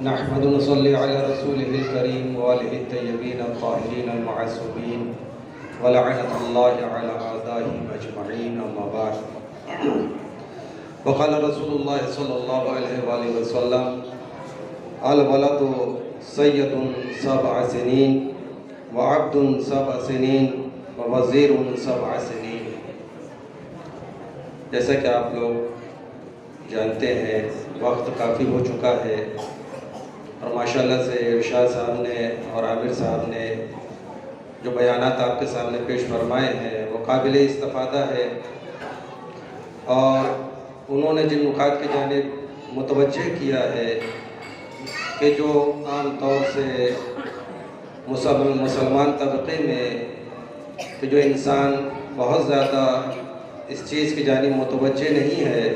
نحمد ونصلي على رسوله الكريم وآله الطيبين الطاهرين المعصومين ولعنة الله على أعدائهم أجمعين أما بعد وقال رسول الله صلى الله عليه وآله وسلم الولد سيد 7 سنين وعبد 7 سنين ووزير 7 سنين۔ جیسا کہ آپ لوگ جانتے ہیں وقت کافی ہو چکا ہے اور ماشاءاللہ سے ارشاد صاحب نے اور عامر صاحب نے جو بیانات آپ کے سامنے پیش فرمائے ہیں وہ قابل استفادہ ہے، اور انہوں نے جن نکات کی جانب متوجہ کیا ہے کہ جو عام طور سے مسلمان طبقے میں کہ جو انسان بہت زیادہ اس چیز کی جانب متوجہ نہیں ہے،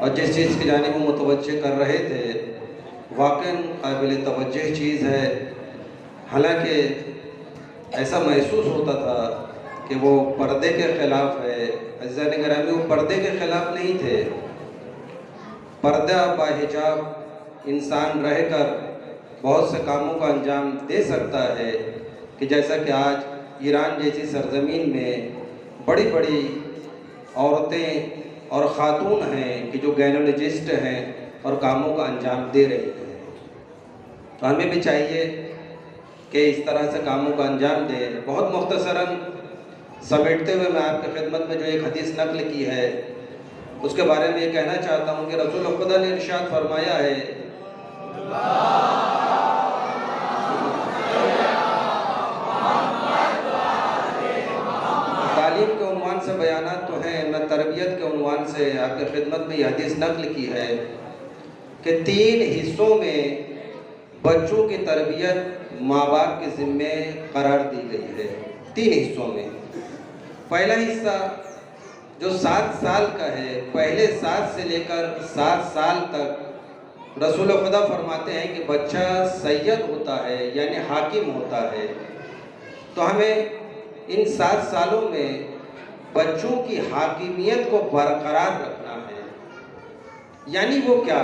اور جس چیز کی جانب وہ متوجہ کر رہے تھے واقعاً قابل توجہ چیز ہے۔ حالانکہ ایسا محسوس ہوتا تھا کہ وہ پردے کے خلاف ہے، عزیزان گرامی وہ پردے کے خلاف نہیں تھے۔ پردہ باحجاب انسان رہ کر بہت سے کاموں کا انجام دے سکتا ہے، کہ جیسا کہ آج ایران جیسی سرزمین میں بڑی بڑی عورتیں اور خاتون ہیں کہ جو گینولوجسٹ ہیں اور کاموں کا انجام دے رہی ہیں، تو ہمیں بھی چاہیے کہ اس طرح سے کاموں کا انجام دیں۔ بہت مختصراً سمیٹتے ہوئے میں آپ کی خدمت میں جو ایک حدیث نقل کی ہے اس کے بارے میں یہ کہنا چاہتا ہوں کہ رسول خدا نے ارشاد فرمایا ہے تعلیم کے عنوان سے بیانات تو ہیں، میں تربیت کے عنوان سے آپ کی خدمت میں یہ حدیث نقل کی ہے کہ 3 حصوں میں بچوں کی تربیت ماں باپ کے ذمے قرار دی گئی ہے۔ 3 حصوں میں پہلا حصہ جو 7 سال کا ہے، پہلے 7 سے لے کر 7 سال تک رسول خدا فرماتے ہیں کہ بچہ سید ہوتا ہے، یعنی حاکم ہوتا ہے۔ تو ہمیں ان 7 سالوں میں بچوں کی حاکمیت کو برقرار رکھنا ہے۔ یعنی وہ کیا؟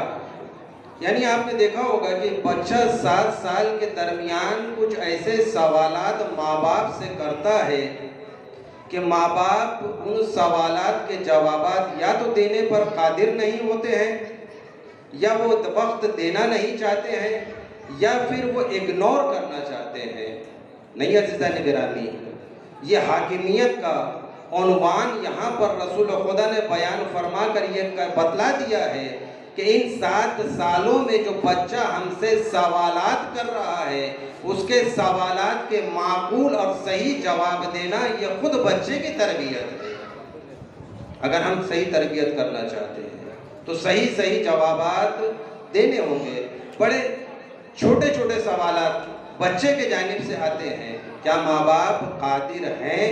یعنی آپ نے دیکھا ہوگا کہ بچہ 7 سال کے درمیان کچھ ایسے سوالات ماں باپ سے کرتا ہے کہ ماں باپ ان سوالات کے جوابات یا تو دینے پر قادر نہیں ہوتے ہیں، یا وہ وقت دینا نہیں چاہتے ہیں، یا پھر وہ اگنور کرنا چاہتے ہیں۔ نہیں عزیزان گرامی، یہ حاکمیت کا عنوان یہاں پر رسول خدا نے بیان فرما کر یہ بتلا دیا ہے کہ ان 7 سالوں میں جو بچہ ہم سے سوالات کر رہا ہے اس کے سوالات کے معقول اور صحیح جواب دینا یہ خود بچے کی تربیت ہے۔ اگر ہم صحیح تربیت کرنا چاہتے ہیں تو صحیح جوابات دینے ہوں گے۔ بڑے چھوٹے چھوٹے سوالات بچے کے جانب سے آتے ہیں، کیا ماں باپ قادر ہیں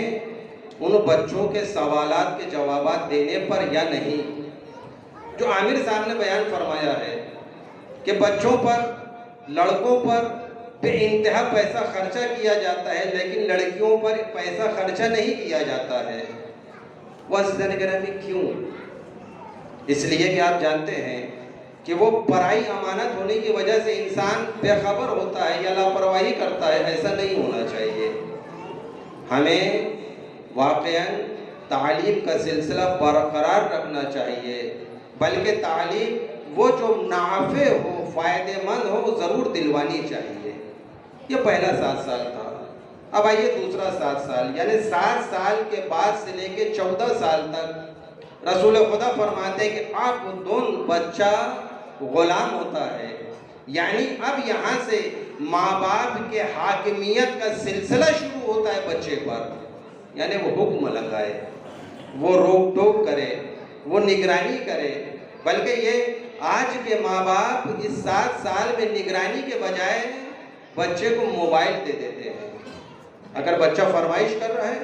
ان بچوں کے سوالات کے جوابات دینے پر یا نہیں؟ جو عامر صاحب نے بیان فرمایا ہے کہ بچوں پر، لڑکوں پر بے انتہا پیسہ خرچہ کیا جاتا ہے لیکن لڑکیوں پر پیسہ خرچہ نہیں کیا جاتا ہے۔ وہ عزیزان گرامی کیوں؟ اس لیے کہ آپ جانتے ہیں کہ وہ پرائی امانت ہونے کی وجہ سے انسان بے خبر ہوتا ہے یا لاپرواہی کرتا ہے۔ ایسا نہیں ہونا چاہیے۔ ہمیں واقعاً تعلیم کا سلسلہ برقرار رکھنا چاہیے، بلکہ تعلیم وہ جو نافع ہو، فائدہ مند ہو، وہ ضرور دلوانی چاہیے۔ یہ پہلا 7 سال تھا۔ اب آئیے دوسرا 7 سال، یعنی 7 سال کے بعد سے لے کے 14 سال تک رسول خدا فرماتے ہیں کہ آپ دون بچہ غلام ہوتا ہے۔ یعنی اب یہاں سے ماں باپ کے حاکمیت کا سلسلہ شروع ہوتا ہے بچے پر، یعنی وہ حکم لگائے، وہ روک ٹوک کرے، وہ نگرانی کرے۔ بلکہ یہ آج کے ماں باپ اس 7 سال میں نگرانی کے بجائے بچے کو موبائل دے دیتے ہیں۔ اگر بچہ فرمائش کر رہا ہے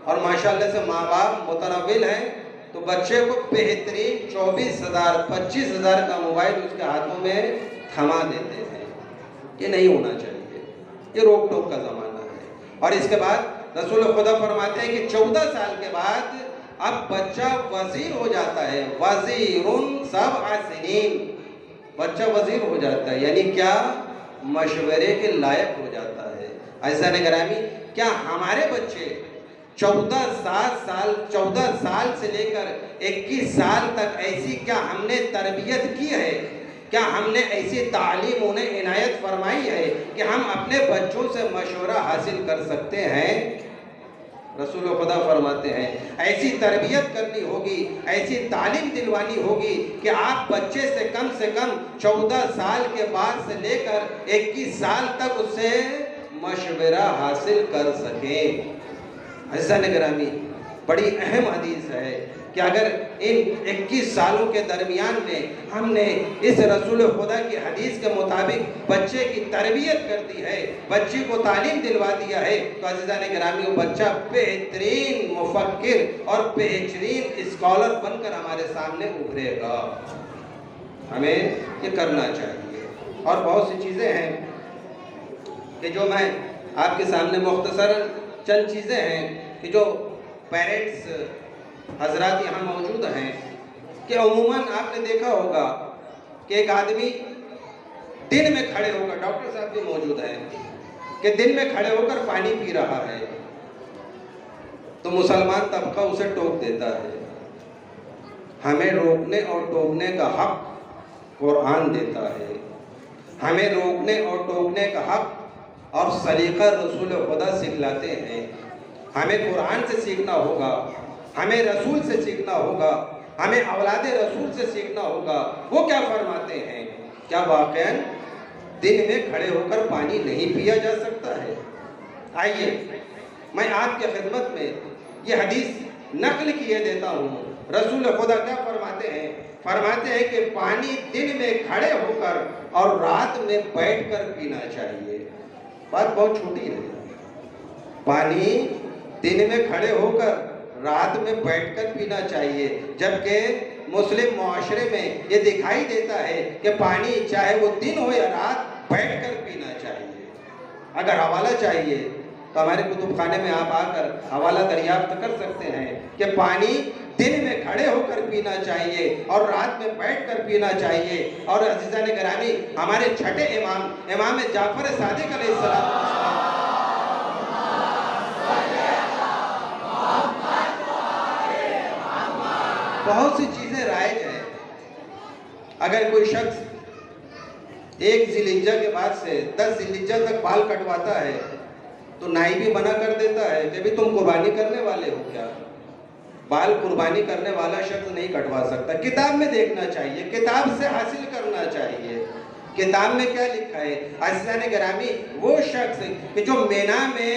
اور ماشاءاللہ سے ماں باپ متنول ہیں تو بچے کو بہترین 24,000 25,000 کا موبائل اس کے ہاتھوں میں تھما دیتے ہیں۔ یہ نہیں ہونا چاہیے، یہ روک ٹوک کا زمانہ ہے۔ اور اس کے بعد رسول خدا فرماتے ہیں کہ 14 سال کے بعد اب بچہ وزیر ہو جاتا ہے، وزیر 7 سنین، بچہ وزیر ہو جاتا ہے، یعنی کیا مشورے کے لائق ہو جاتا ہے۔ عزیزان گرامی، کیا ہمارے بچے 14 سال سے لے کر 21 سال تک ایسی کیا ہم نے تربیت کی ہے، کیا ہم نے ایسی تعلیم انہیں عنایت فرمائی ہے کہ ہم اپنے بچوں سے مشورہ حاصل کر سکتے ہیں؟ رسول خدا فرماتے ہیں ایسی تربیت کرنی ہوگی، ایسی تعلیم دلوانی ہوگی کہ آپ بچے سے کم 14 سال کے بعد سے لے کر 21 سال تک اس سے مشورہ حاصل کر سکیں۔ عزیزان گرامی، بڑی اہم حدیث ہے کہ اگر ان 21 سالوں کے درمیان میں ہم نے اس رسول خدا کی حدیث کے مطابق بچے کی تربیت کر دی ہے، بچے کو تعلیم دلوا دیا ہے، تو عزیزان گرامی وہ بچہ بہترین مفکر اور بہترین اسکالر بن کر ہمارے سامنے ابھرے گا۔ ہمیں یہ کرنا چاہیے۔ اور بہت سی چیزیں ہیں کہ جو میں آپ کے سامنے مختصر چند چیزیں ہیں کہ جو پیرنٹس حضرات یہاں موجود ہیں کہ عموماً آپ نے دیکھا ہوگا کہ ایک آدمی دن میں کھڑے ہو کر، ڈاکٹر صاحب بھی موجود ہیں، کہ دن میں کھڑے ہو کر پانی پی رہا ہے تو مسلمان طبقہ اسے ٹوک دیتا ہے۔ ہمیں روکنے اور ٹوکنے کا حق قرآن دیتا ہے، ہمیں روکنے اور ٹوکنے کا حق اور سلیقہ رسول خدا سکھلاتے ہیں۔ ہمیں قرآن سے سیکھنا ہوگا، ہمیں رسول سے سیکھنا ہوگا، ہمیں اولاد رسول سے سیکھنا ہوگا۔ وہ کیا فرماتے ہیں؟ کیا واقعاً دن میں کھڑے ہو کر پانی نہیں پیا جا سکتا ہے؟ آئیے میں آپ کے خدمت میں یہ حدیث نقل کیے دیتا ہوں۔ رسول خدا کیا فرماتے ہیں؟ فرماتے ہیں کہ پانی دن میں کھڑے ہو کر اور رات میں بیٹھ کر پینا چاہیے۔ بات بہت چھوٹی ہے۔ پانی دن میں کھڑے ہو کر رات میں بیٹھ کر پینا چاہیے، جبکہ مسلم معاشرے میں یہ دکھائی دیتا ہے کہ پانی چاہے وہ دن ہو یا رات بیٹھ کر پینا چاہیے۔ اگر حوالہ چاہیے تو ہمارے کتب خانے میں آپ آ کر حوالہ دریافت کر سکتے ہیں کہ پانی دن میں کھڑے ہو کر پینا چاہیے اور رات میں بیٹھ کر پینا چاہیے۔ اور عزیزان گرامی، ہمارے چھٹے امام جعفر صادق علیہ السلام بہت سی چیزیں رائج ہیں۔ اگر کوئی شخص 1 ذی الحجہ کے بعد سے 10 ذی الحجہ تک بال کٹواتا ہے تو نائی بھی منع کر دیتا ہے کہ بھی تم قربانی کرنے والے ہو کیا؟ بال قربانی کرنے والا شخص نہیں کٹوا سکتا۔ کتاب میں دیکھنا چاہیے، کتاب سے حاصل کرنا چاہیے، کتاب میں کیا لکھا ہے۔ عزیزان گرامی، وہ شخص کہ جو مینا میں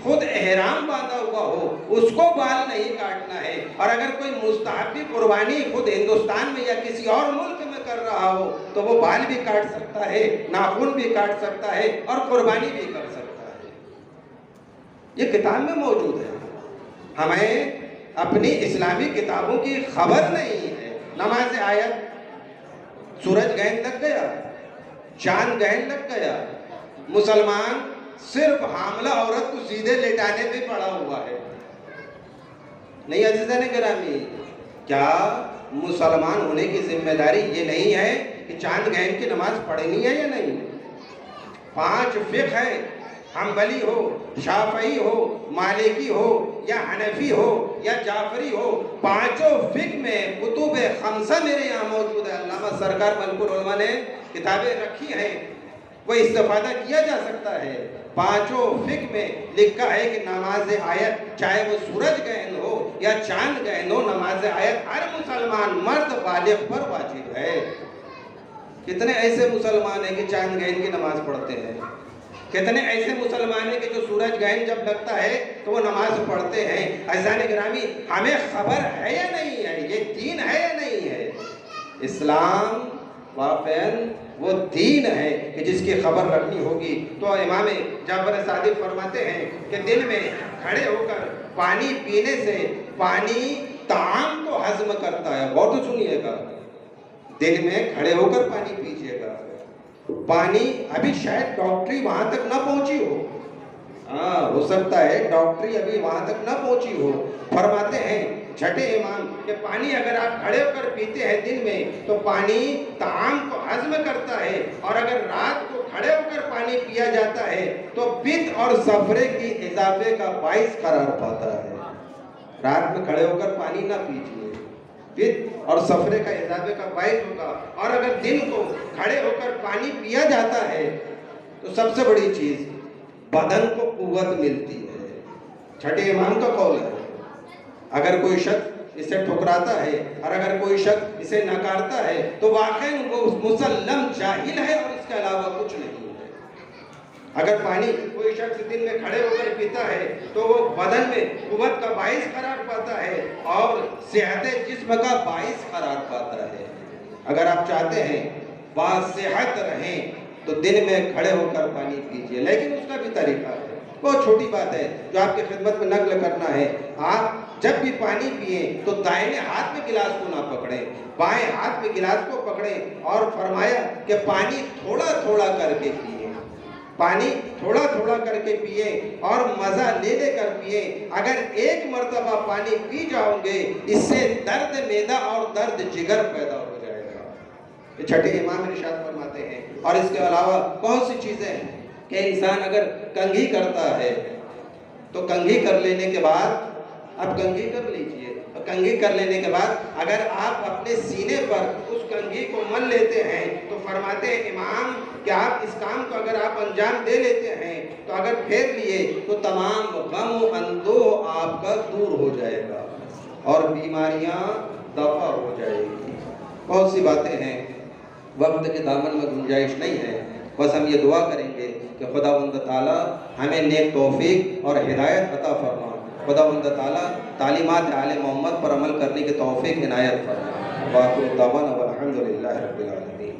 خود احرام باندھا ہوا ہو اس کو بال نہیں کاٹنا ہے، اور اگر کوئی مستحبی قربانی خود ہندوستان میں یا کسی اور ملک میں کر رہا ہو تو وہ بال بھی کاٹ سکتا ہے، ناخن بھی کاٹ سکتا ہے اور قربانی بھی کر سکتا ہے۔ یہ کتاب میں موجود ہے۔ ہمیں اپنی اسلامی کتابوں کی خبر نہیں ہے۔ نماز آیت، سورج گہن لگ گیا، چاند گہن لگ گیا، مسلمان صرف حاملہ عورت کو سیدھے لٹانے پہ پڑا ہوا ہے۔ نہیں عزیزان گرامی، کیا مسلمان ہونے کی ذمہ داری یہ نہیں ہے کہ چاند گہن کی نماز پڑھنی ہے یا نہیں؟ 5 فقہ ہے، حنبلی ہو، شافعی ہو، مالکی ہو یا حنفی ہو یا جعفری ہو، 5 فقہ میں کتب 5 میرے یہاں موجود ہے۔ علامہ سرکار ملک العلماء نے کتابیں رکھی ہیں، وہ استفادہ کیا جا سکتا ہے۔ 5 فقہ میں لکھا ہے کہ نماز آیت چاہے وہ سورج گہن ہو یا چاند گہن ہو، نماز آیت ہر مسلمان مرد بالغ پر واجب ہے۔ کتنے ایسے مسلمان ہیں کہ چاند گہن کی نماز پڑھتے ہیں؟ کتنے ایسے مسلمان ہیں کہ جو سورج گہن جب لگتا ہے تو وہ نماز پڑھتے ہیں؟ عزیزان گرامی، ہمیں خبر ہے یا نہیں ہے؟ یہ دین ہے یا نہیں ہے؟ اسلام واقعاً وہ دین ہے کہ جس کی خبر رکھنی ہوگی۔ تو امام جعفر صادق فرماتے ہیں کہ دن میں کھڑے ہو کر پانی پینے سے پانی طعام کو ہضم کرتا ہے۔ غور تو سنیے گا، دن میں کھڑے ہو کر پانی پیجیے گا۔ پانی ابھی شاید ڈاکٹری وہاں تک نہ پہنچی ہو، ہو سکتا ہے ڈاکٹری ابھی وہاں تک نہ پہنچی ہو۔ فرماتے ہیں چھٹے امام کہ پانی اگر آپ کھڑے ہو کر پیتے ہیں دن میں تو پانی طعام کو ہضم کرتا ہے، اور اگر رات کو کھڑے ہو کر پانی پیا جاتا ہے تو پت اور سفرے کی اضافے کا باعث قرار پاتا ہے۔ رات میں کھڑے ہو کر پانی نہ پیجیے، پت اور سفرے کا اضافے کا باعث ہوگا۔ اور اگر دن کو کھڑے ہو کر پانی پیا جاتا ہے تو سب سے بڑی چیز بدن کو قوت ملتی ہے۔ چھٹے امام کا قول ہے، اگر کوئی شخص اسے ٹھکراتا ہے اور اگر کوئی شخص اسے نکارتا ہے تو واقعی وہ مسلم جاہل ہے اور اس کے علاوہ کچھ نہیں ہے۔ اگر پانی کوئی شخص دن میں کھڑے ہو کر پیتا ہے تو وہ بدن میں قوت کا باعث قرار پاتا ہے اور صحت جسم کا باعث قرار پاتا ہے۔ اگر آپ چاہتے ہیں باصحت رہیں تو دن میں کھڑے ہو کر پانی پیجیے، لیکن اس کا بھی طریقہ ہے۔ بہت چھوٹی بات ہے جو آپ کی خدمت میں نقل کرنا ہے۔ آپ جب بھی پانی پئیں تو دائیں ہاتھ میں گلاس کو نہ پکڑیں، بائیں ہاتھ میں گلاس کو پکڑیں، اور فرمایا کہ پانی تھوڑا تھوڑا کر کے پئیں، پانی تھوڑا تھوڑا کر کے پئیں اور مزہ لے لے کر پئیں۔ اگر ایک مرتبہ پانی پی جاؤ گے اس سے درد معدہ اور درد جگر پیدا ہو جائے گا۔ یہ چھٹے امام ارشاد فرماتے ہیں۔ اور اس کے علاوہ بہت سی چیزیں ہیں کہ انسان اگر کنگھی کرتا ہے تو کنگھی کر لینے کے بعد آپ کنگھی کر لیجئے، اور کنگھی کر لینے کے بعد اگر آپ اپنے سینے پر اس کنگھی کو مل لیتے ہیں تو فرماتے ہیں امام کہ آپ اس کام کو اگر آپ انجام دے لیتے ہیں تو اگر پھیر لیے تو تمام غم و اندوہ آپ کا دور ہو جائے گا اور بیماریاں دفع ہو جائے گی۔ بہت سی باتیں ہیں، وقت کے دامن میں گنجائش نہیں ہے، بس ہم یہ دعا کریں گے کہ خداوند تعالیٰ ہمیں نیک توفیق اور ہدایت عطا فرما، خداوند تعالیٰ تعلیمات آل محمد پر عمل کرنے کی توفیق عنایت فرما۔ باقی دعوانا والحمدللہ رب العالمین۔